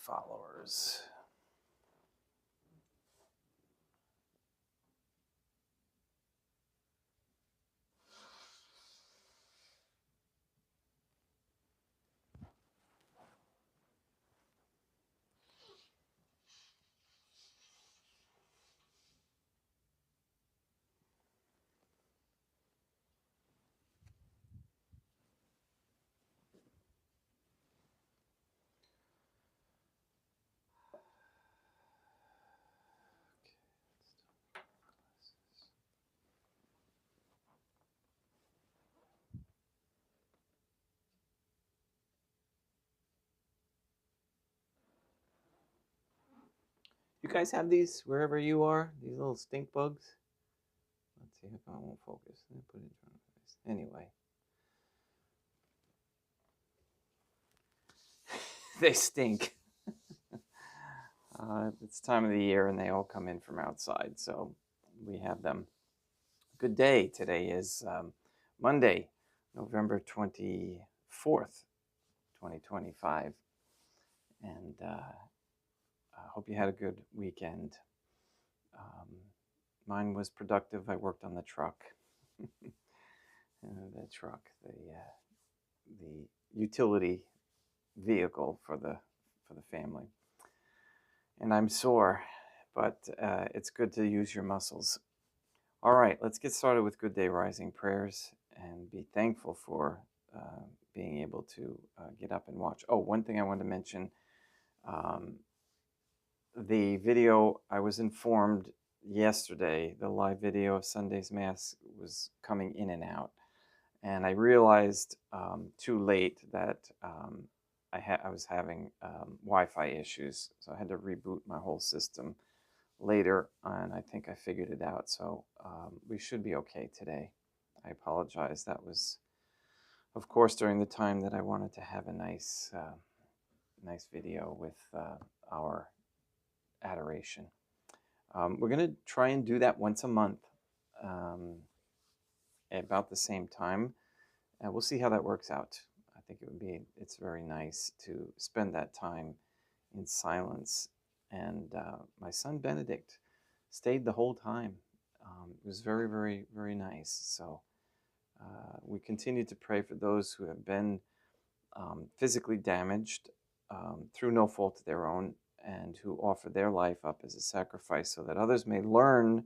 followers. You guys have these wherever you are? These little stink bugs? Let's see if I won't focus. Let me put it in front of my face. Anyway. They stink. It's time of the year and they all come in from outside, so we have them. Good day. Today is Monday, November 24th, 2025. And I hope you had a good weekend. Mine was productive. I worked on the truck. The utility vehicle for the family. And I'm sore, but it's good to use your muscles. All right, let's get started with Good Day Rising prayers and be thankful for being able to get up and watch. Oh, one thing I wanted to mention, the video, I was informed yesterday, the live video of Sunday's Mass was coming in and out. And I realized too late that I was having Wi-Fi issues, so I had to reboot my whole system later, and I think I figured it out. So we should be okay today. I apologize. That was, of course, during the time that I wanted to have a nice video with our adoration. We're going to try and do that once a month, about the same time. We'll see how that works out. I think it's very nice to spend that time in silence. And my son Benedict stayed the whole time. It was very, very, very nice. So we continue to pray for those who have been physically damaged through no fault of their own, and who offer their life up as a sacrifice so that others may learn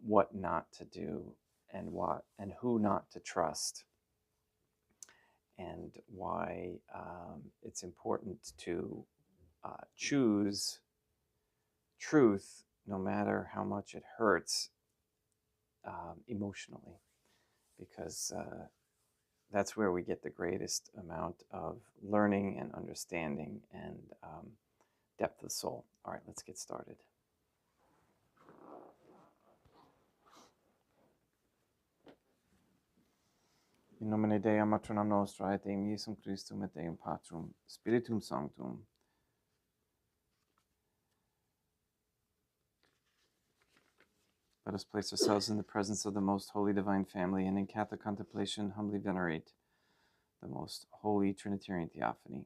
what not to do and who not to trust, and why it's important to choose truth no matter how much it hurts emotionally, because that's where we get the greatest amount of learning and understanding and depth of soul. All right, let's get started. In nomine Dei, matronam nostra, et Deum Iesum Christum, et Deum Patrum, Spiritum Sanctum. Let us place ourselves in the presence of the most holy divine family, and in Catholic contemplation humbly venerate the most holy Trinitarian Theophany.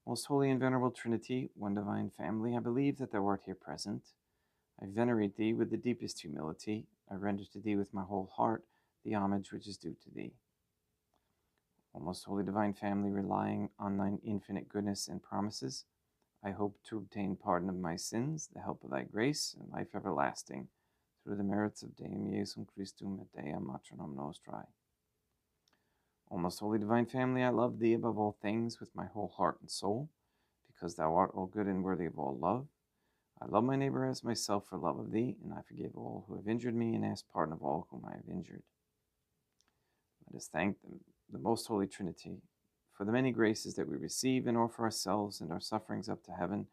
Most holy and venerable Trinity, one divine family, I believe that thou art here present. I venerate thee with the deepest humility. I render to thee with my whole heart the homage which is due to thee. O most holy divine family, relying on thine infinite goodness and promises, I hope to obtain pardon of my sins, the help of thy grace, and life everlasting, through the merits of Deum Iesum Christum et Dea Matronam Nostrae. O most holy divine family, I love thee above all things with my whole heart and soul, because thou art all good and worthy of all love. I love my neighbor as myself for love of thee, and I forgive all who have injured me, and ask pardon of all whom I have injured. Let us thank the most holy Trinity for the many graces that we receive and offer ourselves and our sufferings up to heaven,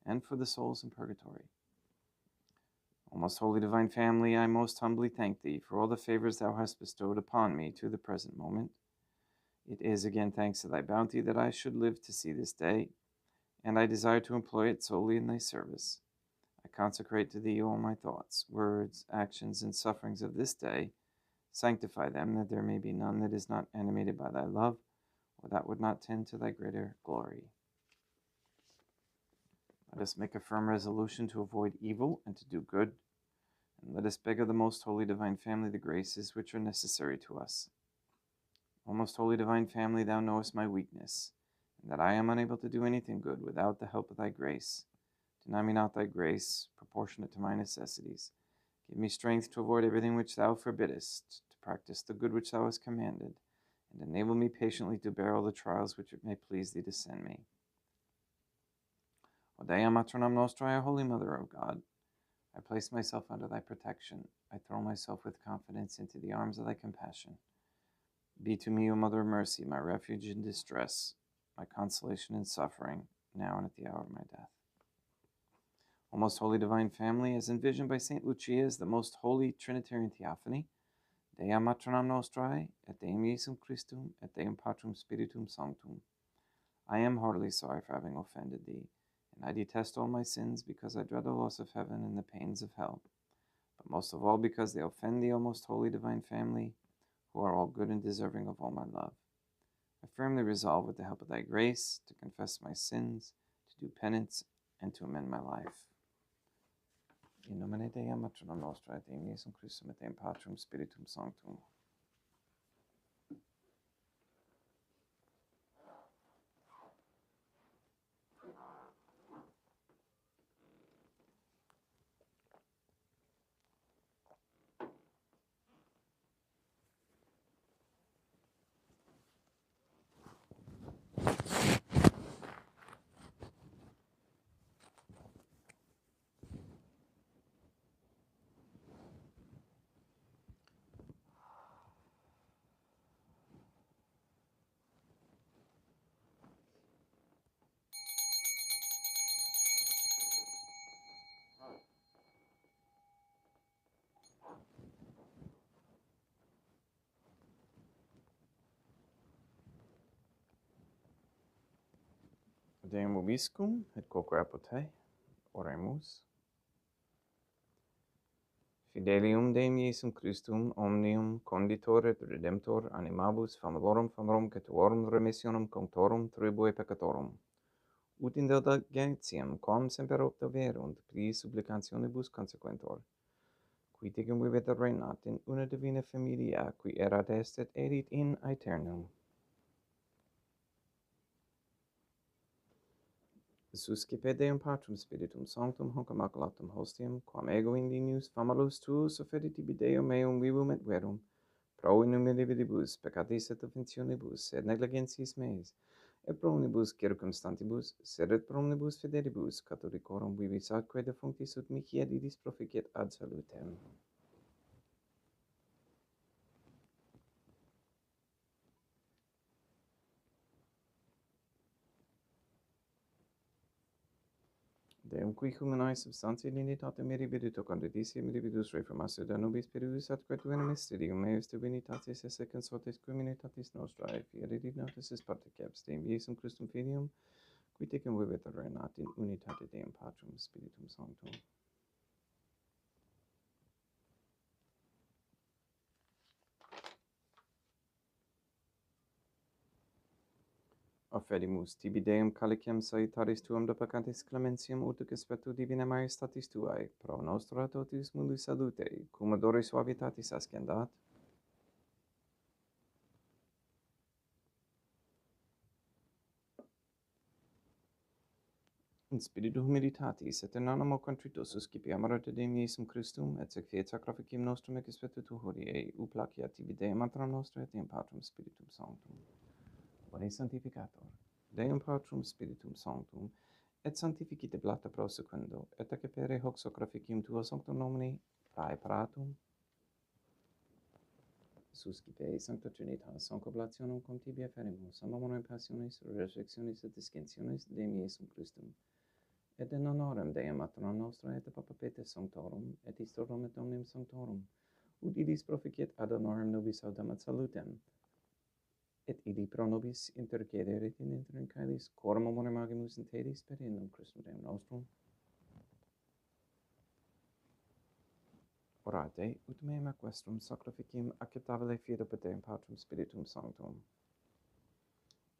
and for the souls in purgatory. O most holy divine family, I most humbly thank thee for all the favors thou hast bestowed upon me to the present moment. It is again thanks to thy bounty that I should live to see this day, and I desire to employ it solely in thy service. I consecrate to thee all my thoughts, words, actions, and sufferings of this day. Sanctify them, that there may be none that is not animated by thy love, or that would not tend to thy greater glory. Let us make a firm resolution to avoid evil and to do good, and let us beg of the most holy divine family the graces which are necessary to us. O most holy divine family, thou knowest my weakness, and that I am unable to do anything good without the help of thy grace. Deny me not thy grace, proportionate to my necessities. Give me strength to avoid everything which thou forbiddest, to practice the good which thou hast commanded, and enable me patiently to bear all the trials which it may please thee to send me. O Dea Matronam Nostrae, Holy Mother of God, I place myself under thy protection. I throw myself with confidence into the arms of thy compassion. Be to me, O Mother of Mercy, my refuge in distress, my consolation in suffering, now and at the hour of my death. O most holy divine family, as envisioned by St. Lucia as the most holy Trinitarian Theophany, Dea Matronam Nostrae, et Deum Iesum Christum, et Deum Patrum Spiritum Sanctum, I am heartily sorry for having offended thee, and I detest all my sins because I dread the loss of heaven and the pains of hell, but most of all because they offend thee, O most holy divine family, who are all good and deserving of all my love. I firmly resolve, with the help of thy grace, to confess my sins, to do penance, and to amend my life. In nomine Dei Matronam Nostrae, et Deum Iesum Christum, et Deum Patrum Spiritum Sanctum. Deum vobiscum, et quoque apotei, oremus. Fidelium Deum Iesum Christum, omnium conditor et redemptor animabus famorum cetuorum remissionum conctorum tribui peccatorum. Ut in indulgentiam quam semper opta verunt, pri supplicationibus consequentor. Qui tecum vivit reinat in una divina familia, qui erat est et erit in aeternum. Suscipe Deum Patrum Spiritum Sanctum hoc immaculatum hostium, quam ego indinius famulus tuus offerit tibi Deum meum vivum et verum, pro innumerabilibus peccatis et offensionibus, et negligentis meis, et pro omnibus circumstantibus, sed et pro omnibus fidelibus, catholicorum vivis atque defunctis ut mihi edidis proficit ad salutem. Deum qui humanae substantiae dignitate mirabilito condititia mirabilis reformatio da nobis perius atque tu in mysterium meus divinitatis esse consortes communitatis nostrae, fieri dignatis is particips Deum Iesum Christum Filium, qui tecum vivit reinat in unitate Deum Patrum Spiritum Sanctum. Offerimus tibi Deum calicem salutaris tuum do peccatis clementiam utic spectu divina majestatis tuae, pro nostra totius mundi salute, cum odore suavitatis ascendat. In spiritu humilitatis et in animo contrito suscipi amore Deum Iesum Christum, et sec fiat sacrificium nostrum ex spectu tu hodie, u placiat tibi Deum Matronam Nostrae et Deum Patrum Spiritum Sanctum. Bone Sanctificator, Deum Patrum Spiritum Sanctum, et sanctificite blata prosequendo, et accepere hoc sacrificium tuo sanctum nomini praeparatum. Suscipe Sancta Trinitas, concoblationum cum tibi afferimus, amor passionis, resurrectionis et discensionis Deum Iesum Christum, et in honorem Deum Matronam Nostrae et Papa Peter Sanctorum, et Historum et Omnium Sanctorum, ut idis proficit ad honorem nobis autem et salutem, et idi pro nobis intercederit in interim caelis, coram amorem agimus in tedis per innum Christum Deum nostrum. Orate, ut meum equestrum sacrificium acceptabile fiat per Deum Patrum Spiritum Sanctum.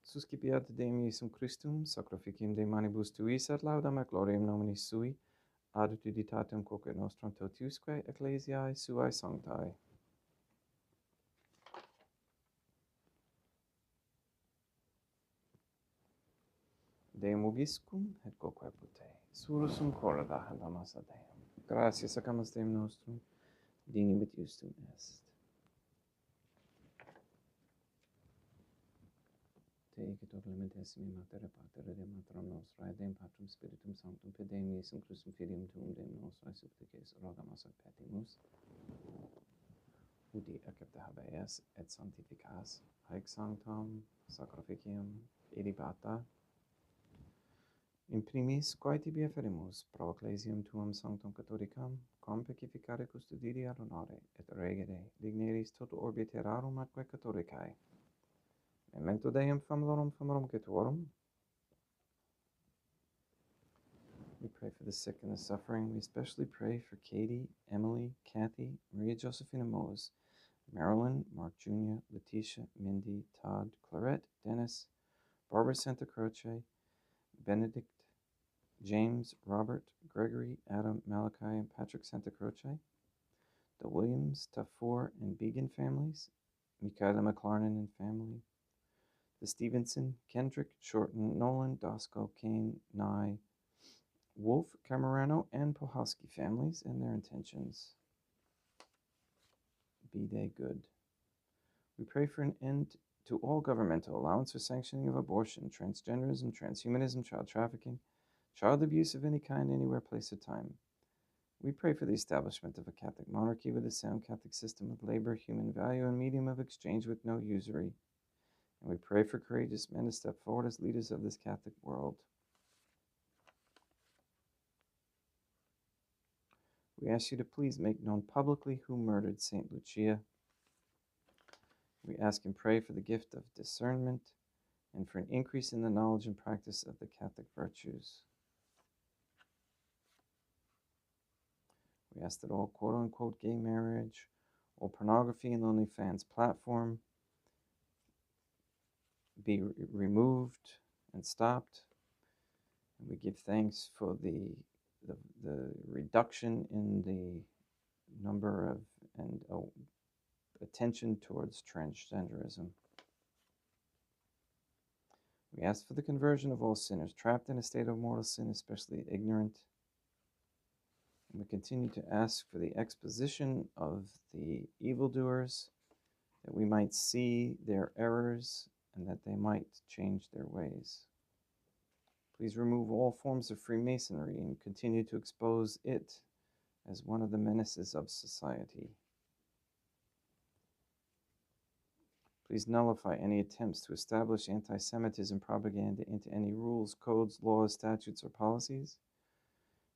Suscipiat Deum Iesum Christum, sacrificium de manibus tuis et laudam et gloriam nominis sui, ad utilitatem quoque nostrum totiusque ecclesiae suae sanctae. Deum vobiscum et quoque pute, surusum corda habamus ad Deum. Gratias accamus Deum nostrum, dignibit justum est. Te ecit clementissimi matere patere de matram nostrae, Deum Patrum Spiritum Sanctum, per Deum Iesum Christum filium tuum Deum nostrae supplices, rogamus et petimus, udi accepta habeas et sanctificas, haec sanctam sacrificium ilibata, in primis, quae tibi afferimus, pro ecclesiam tuam sanctum catholicam, quam pacificare custodire ad honore, et regere digneris toto orbe terrarum atque catholicae. Memento Deum famulorum Getorum. We pray for the sick and the suffering. We especially pray for Katie, Emily, Kathy, Maria Josephina Mose, Marilyn, Mark Jr., Letitia, Mindy, Todd, Clarette, Dennis, Barbara Santa Croce, Benedict, James, Robert, Gregory, Adam, Malachi, and Patrick Santa Croce, the Williams, Tafour, and Began families, Michaela McLarnon and family, the Stevenson, Kendrick, Shorten, Nolan, Dosco, Kane, Nye, Wolf, Camerano, and Pohalski families and their intentions. Be they good. We pray for an end to all governmental allowance or sanctioning of abortion, transgenderism, transhumanism, child trafficking, child abuse of any kind, anywhere, place, or time. We pray for the establishment of a Catholic monarchy with a sound Catholic system of labor, human value, and medium of exchange with no usury. And we pray for courageous men to step forward as leaders of this Catholic world. We ask you to please make known publicly who murdered St. Lucia. We ask and pray for the gift of discernment and for an increase in the knowledge and practice of the Catholic virtues. We ask that all quote-unquote gay marriage, all pornography and OnlyFans platform be removed and stopped. And we give thanks for the reduction in the number of and attention towards transgenderism. We ask for the conversion of all sinners trapped in a state of mortal sin, especially ignorant. And we continue to ask for the exposition of the evildoers, that we might see their errors and that they might change their ways. Please remove all forms of Freemasonry and continue to expose it as one of the menaces of society. Please nullify any attempts to establish anti-Semitism propaganda into any rules, codes, laws, statutes, or policies.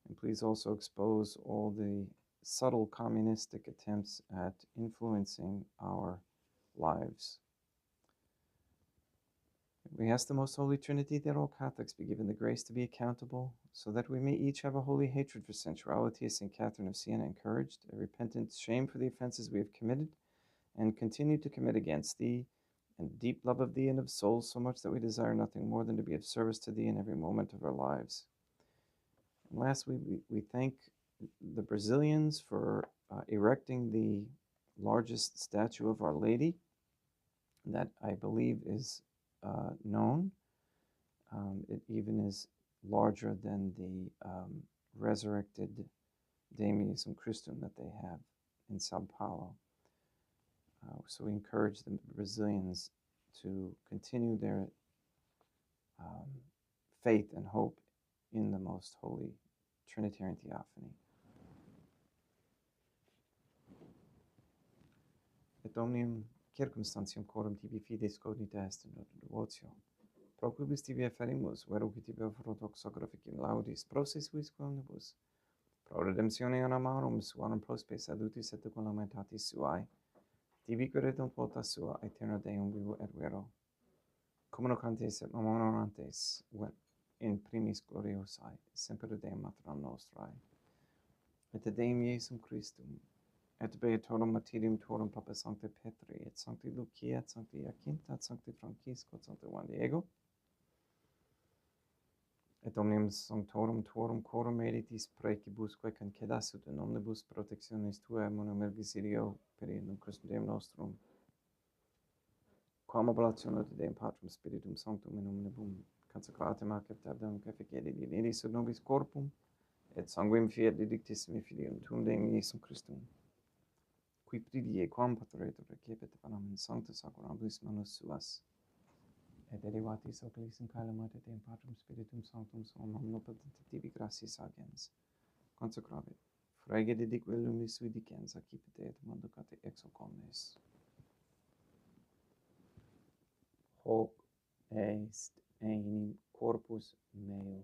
And please also expose all the subtle communistic attempts at influencing our lives. We ask the Most Holy Trinity that all Catholics be given the grace to be accountable, so that we may each have a holy hatred for sensuality, as St. Catherine of Siena encouraged, a repentant shame for the offenses we have committed, and continue to commit against Thee, and deep love of Thee and of souls, so much that we desire nothing more than to be of service to Thee in every moment of our lives. And lastly, we thank the Brazilians for erecting the largest statue of Our Lady that I believe is known. It even is larger than the resurrected Deum Iesum Christum that they have in Sao Paulo. So we encourage the Brazilians to continue their faith and hope in the Most Holy Trinitarian Theophany. Et omnium circumstantium quorum tibi fides cognita est in devotio. Pro quibus tibi afferimus, vero qui tibi offerot sacrificium laudis, pro se suis omnibus, pro redemptione anamarum suarum prospes adutis et colamitatis suae, tibi queredunt volta sua, aeterna Deum vivo et vero, communicantes et memorantes, in primis gloriosae, semper Deum matram nostrae, et Deum Iesum Christum, et beatorum martyrium tuorum Papa Sancte Petri, et Sancti Lucia, et Sancti Jacinta, et Sancti Francisco, et Sancti Juan Diego, et omnium sanctorum tuorum corum editis praecibusque concedassit in omnibus protectionis tuae monum ergisidio periendum Christum Deum nostrum, quam oblatione de Deum Patrum Spiritum Sanctum in omnibus consecratem ac tabdam efficere dineris sub nobis corpum, et sanguinem fiat didictissimi Filium tuum Deum Iesum Christum, qui pridie quam patroretur recepit panem in sanctus sacramentis manus suas, et derivatis oculis in caelum et Deum Patrum Spiritum Sanctum suam omnipotente tibi gratias agens, consecravit, frege didique lumis sui dicens, accipite et manducate ex hoc omnes. Hoc est enim corpus meo.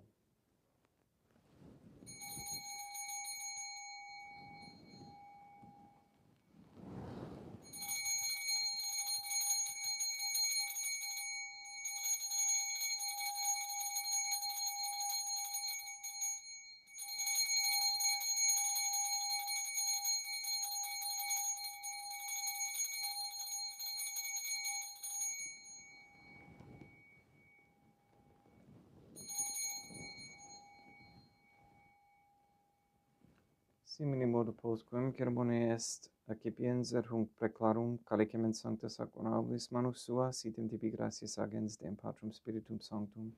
Simini modo postquem cerbone est accipiens et hunc preclarum calicem in sancta sacramentis manus suas item tibi gratias agens Deum Patrum Spiritum Sanctum,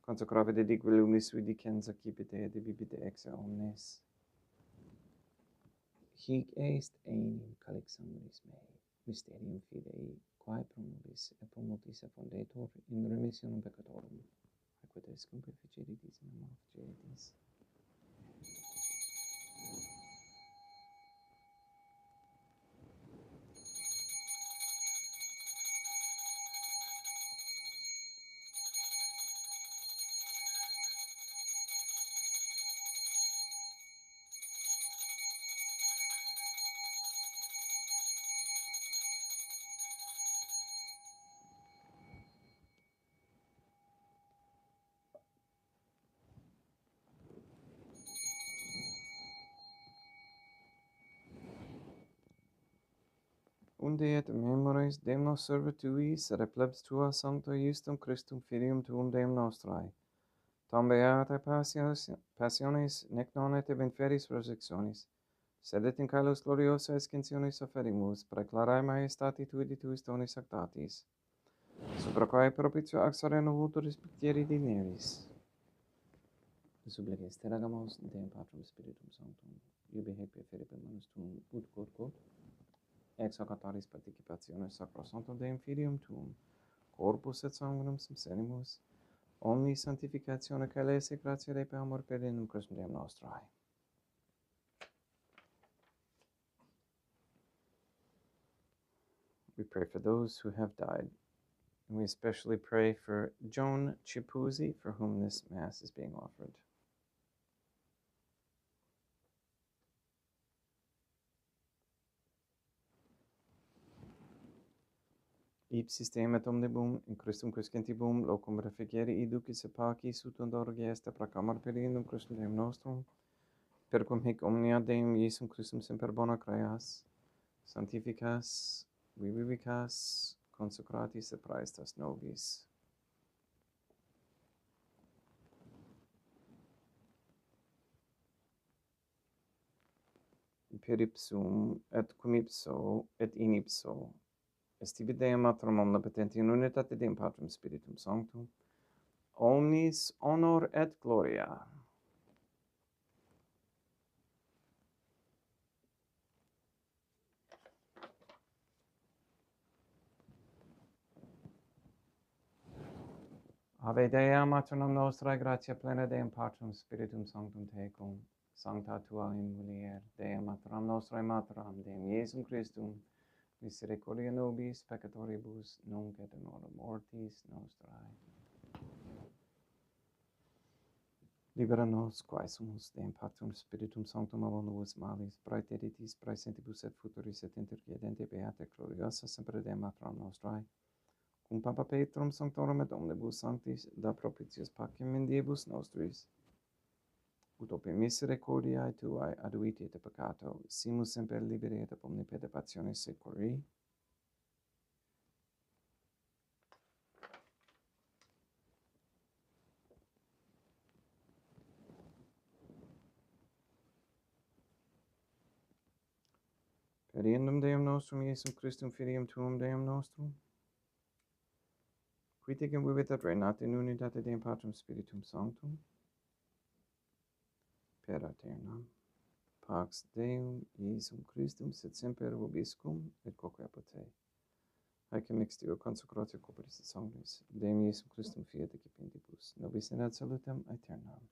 consecrave dedique lumis sui dicens accipite et vivite ex omnes. Hic est enim calix sanguinis mei, mysterium fidei, quae pro nobis et pro multis effundetur in remissionum peccatorum, aequites cum perficeritis in amor fidelitis. Unde et memores Deum nos serva tuis, et plebs tua sancto Iustum Christum Filium tuum Deum nostrae, tam beata passiones, nec non et nefarious resurrectionis, sed et in caelos gloriosa escensionis offerimus, preclarae majestati tui de tuis donis actatis, supra quae propitio ac sereno vulturis pictieri dineris. Supplices teragamos Deum Patrum Spiritum Sanctum, iubi haec preferite manus tuum ut quod, ex hoc autaris participationis sacrosanctum Deum Filium tuum, corpus et sanguinum subsenimus, omni sanctificatione caelese gratia Dei per amor per in Christum Deum nostrae. We pray for those who have died, and we especially pray for Joan Chipuzzi, for whom this Mass is being offered. Ipsis Deum et omnibum, in Christum quiscentibum, locum reficere iducis et pacis ut ondorgi est proclamar per indum Christum Deum nostrum, per cum hic omnia Deum Iesum Christum semper bona creas, sanctificas, vivicas, consecratis et praestas nobis. Per ipsum, et cum ipso, et in ipso, est tibi Deum Matrum omnipotenti in unitate Deum Patrum Spiritum Sanctum, omnis honor et gloria. Ave Dea, Maternum nostrae, gratia plena Deum Patrum Spiritum Sanctum tecum, sancta tua in mulier, Dea Maternum nostrae Materam, Deum Iesum Christum, misericordia nobis peccatoribus, nunc et in hora mortis nostrae. Libera nos, quae sumus, Deum Patrum Spiritum Sanctum omnibus malis, praeteritis, praesentibus et futuris et intercedente beata gloriosa semper Deum Maternum nostrae, cum Papa Petrum Sanctorum et omnibus sanctis, da propitius pacem in diebus nostris, ut per misericordiae tuae aduiti et peccato, simus semper liberi et omni perturbationis securi. Per iendum Deum nostrum, Iesum Christum, Filium Tuum, Deum nostrum, qui tecum vivit et reinat in unitate Deum Patrum Spiritum Sanctum, per aeternam. Pax Deum, Iesum Christum, sit semper vobiscum, et quoque apud te. Haec mixtio consecratio corporis et sanguis, Deum Iesum Christum fiat excipentibus, nobis in ad salutem aeternam.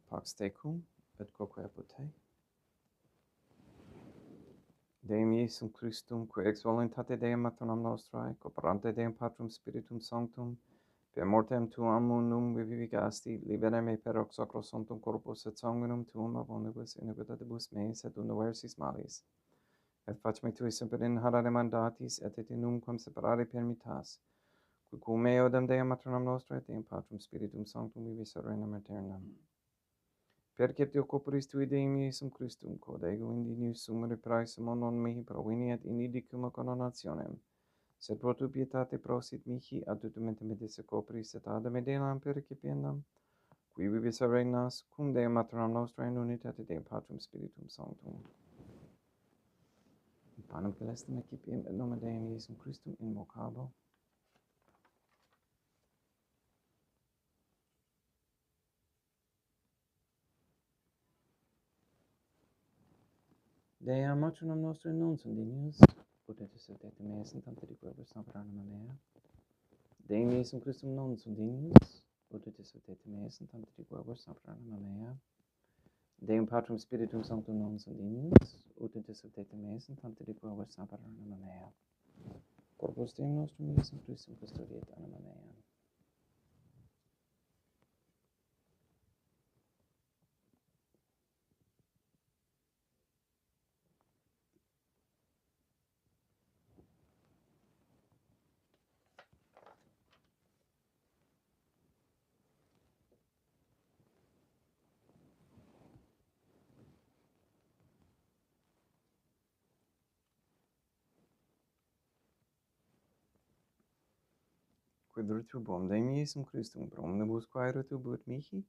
Pax tecum, et quoque apud te. Deum Iesum Christum, qui ex voluntate Deum matronam nostrae, cooperante Deum Patrum Spiritum Sanctum, per mortem tuam unum vivigasti, libera me per hoc sacrosanctum corpus et sanguinum tuum abondibus iniquitatibus meis et universis malis. Et fac me tui semper inharare mandatis, et nunquam separare permittas, qui cum meo dem Deum matronam nostrae, Deum Patrum Spiritum Sanctum vivis serenam aeternam. Perceptio corporis tui Deum Iesum Christum, quod ego indinius sum repraesimo non mihi provini et inidicum condonationem, sed pro tu pietate prosit mihi ad tutumente medisse corporis et ad medelam percipiendam, qui vivis regnas, cum Deum matronam nostrae in unitate Deum Patrum Spiritum Sanctum. In panem celestem excipiem et nomen Deum Iesum Christum invocabo. Dea matronam nostrae non sunt dignius, ut et subjectum meas in tante diquibus sacranum mea. Deum Iesum Christum non sunt dignius, ut et subjectum meas in tante diquibus sacranum mea. Deum Patrum Spiritum Sanctum non sunt dignius, ut et subjectum meas in tante diquibus sacranum mea. Corpus Deum nostrum Iesum Christum custodiet anima mea. Quid retubuum Deum Iesum Christum pro omnibus quae retubuit mihi,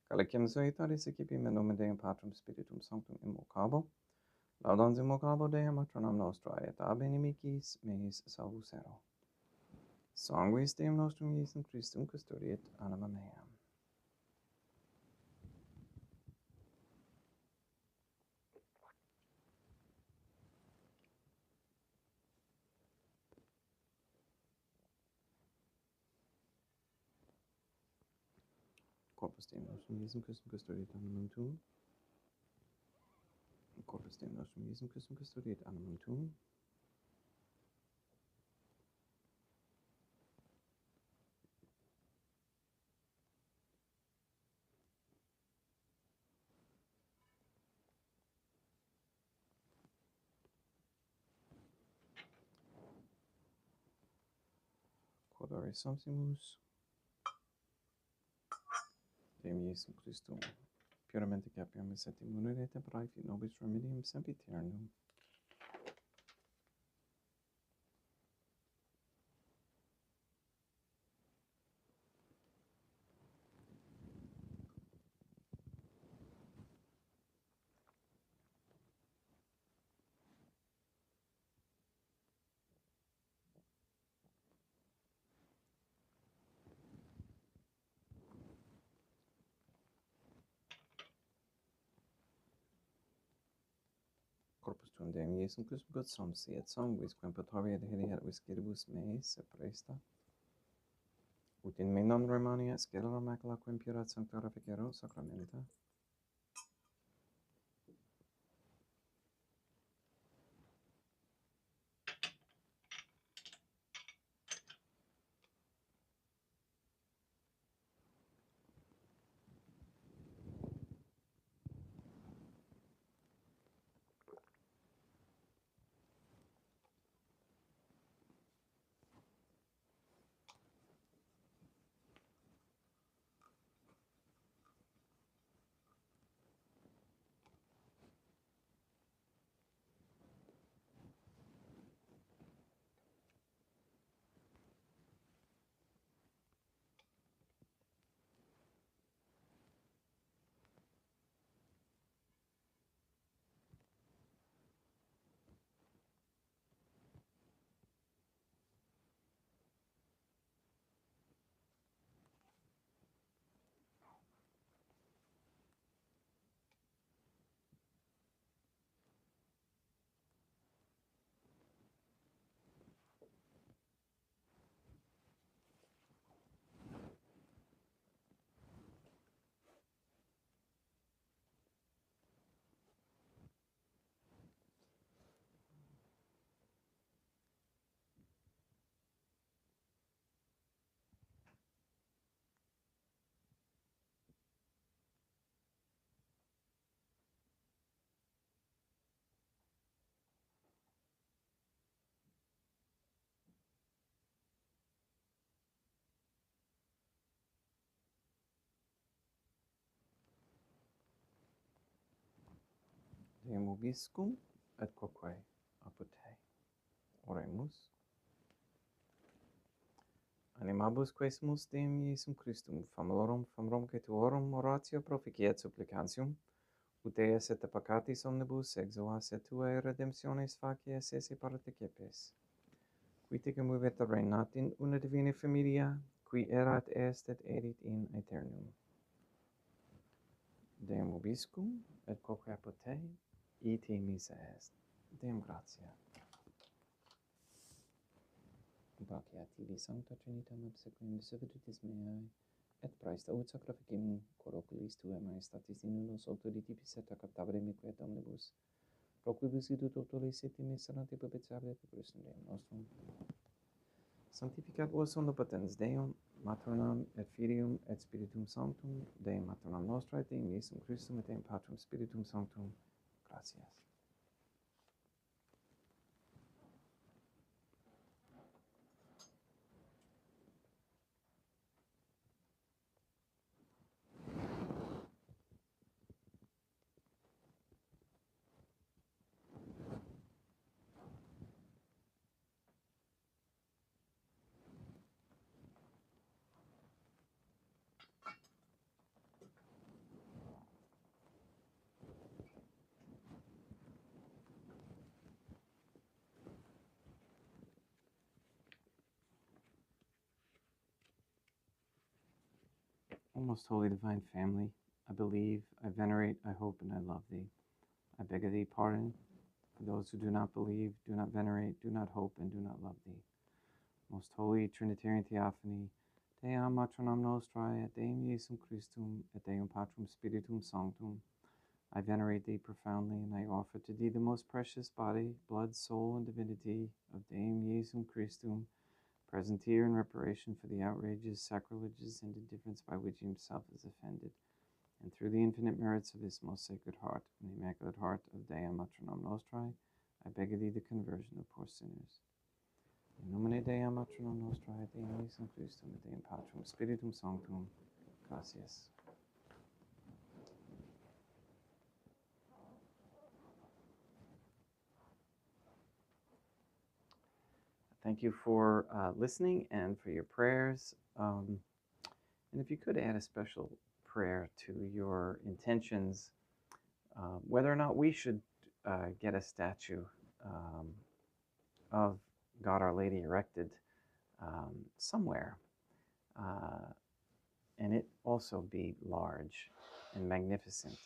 calicem saitaris excipiem in nomen Deum Patrum Spiritum Sanctum invocabo, laudans invocabo Deum matronam nostrae et ab inimicis meis salvus ero. Sanguis Deum nostrum Iesum Christum custodiet anima mea. Corpus Deum nostrum Iesum Christum custodiet animam tuum. Corpus Deum nostrum Iesum Christum custodiet animam tuum. Quodore sumpsimus Deum Iesum Christum puramente capiam et munere tempori fit nobis remedium sempiternum. Corpus tuum Deum Iesum Christum quod sumpsi et sanguis quem potavi et heli et visceribus meis et presta, ut in me non remania scelera macula quem purat sanctora fecero sacramenta. Deum vobiscum et quoque apud te. Oremus. Animabus quaesimus Deum Iesum Christum, famulorum tuorum oratio proficiat supplicantium, ut Deus et peccatis omnibus exuas et tuae redemptiones facies esse partecepes, qui tecum vivet reinat in una divina familia, qui erat est et erit in aeternum. Deum vobiscum et quoque apud te, ite missa est. Deum gratia. Bacia tibi sancta Trinitam obsequim servitutis meae, et praesta ut sacrificim cor oculis tuae maestatis in uno solto di tipis et acceptabile miquet omnibus, pro quibus idut autolis et miserante propitiabile per Christum Deum nostrum. Sanctificat vos omnipotens Deum, Maternam et Filium et Spiritum Sanctum, Deum Maternam Nostra et Deum Iesum Christum et Deum Patrum Spiritum Sanctum. Gratias. O most holy divine family, I believe, I venerate, I hope, and I love thee. I beg of thee pardon for those who do not believe, do not venerate, do not hope, and do not love thee. Most holy Trinitarian Theophany, Deam Matronam Nostrae, et Deum Iesum Christum, et Deum Patrum Spiritum Sanctum, I venerate thee profoundly, and I offer to thee the most precious body, blood, soul, and divinity of Deum Iesum Christum, present here in reparation for the outrages, sacrileges, and indifference by which he himself is offended, and through the infinite merits of his most sacred heart and the immaculate heart of Deum Matronam Nostrae, I beg of thee the conversion of poor sinners. In nomine Deum Matronam Nostrae, Deum Iesum Christum, et Deum Patrum Spiritum Sanctum. Gracias. Thank you for listening and for your prayers. And if you could add a special prayer to your intentions, whether or not we should get a statue of God Our Lady erected somewhere, and it also be large and magnificent.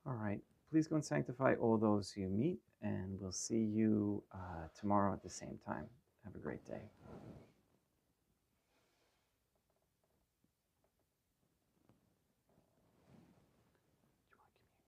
All right. Please go and sanctify all those you meet, and we'll see you tomorrow at the same time. Have a great day.